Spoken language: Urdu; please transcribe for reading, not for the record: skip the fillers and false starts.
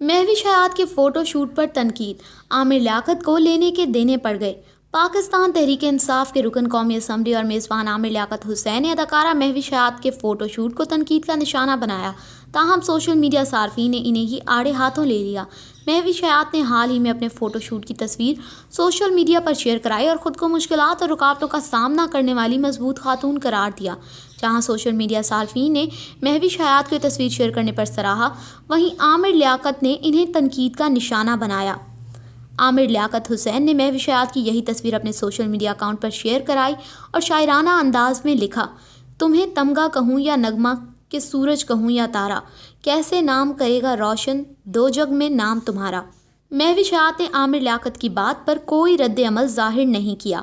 مہوش حیات کے فوٹو شوٹ پر تنقید، عامر لیاقت کو لینے کے دینے پڑ گئے۔ پاکستان تحریک انصاف کے رکن قومی اسمبلی اور میزبان عامر لیاقت حسین نے اداکارہ مہوش حیات کے فوٹو شوٹ کو تنقید کا نشانہ بنایا، تاہم سوشل میڈیا صارفین نے انہیں ہی آڑے ہاتھوں لے لیا۔ مہوش حیات نے حال ہی میں اپنے فوٹو شوٹ کی تصویر سوشل میڈیا پر شیئر کرائی اور خود کو مشکلات اور رکاوٹوں کا سامنا کرنے والی مضبوط خاتون قرار دیا۔ جہاں سوشل میڈیا صارفین نے مہوش حیات کو یہ تصویر شیئر کرنے پر سراہا، وہیں عامر لیاقت نے انہیں تنقید کا نشانہ بنایا۔ عامر لیاقت حسین نے مہوش حیات کی یہی تصویر اپنے سوشل میڈیا اکاؤنٹ پر شیئر کرائی اور شاعرانہ انداز میں لکھا، تمہیں تمغہ کہوں یا نغمہ، کہ سورج کہوں یا تارا، کیسے نام کرے گا روشن دو جگ میں نام تمہارا۔ مہوش حیات نے عامر لیاقت کی بات پر کوئی رد عمل ظاہر نہیں کیا۔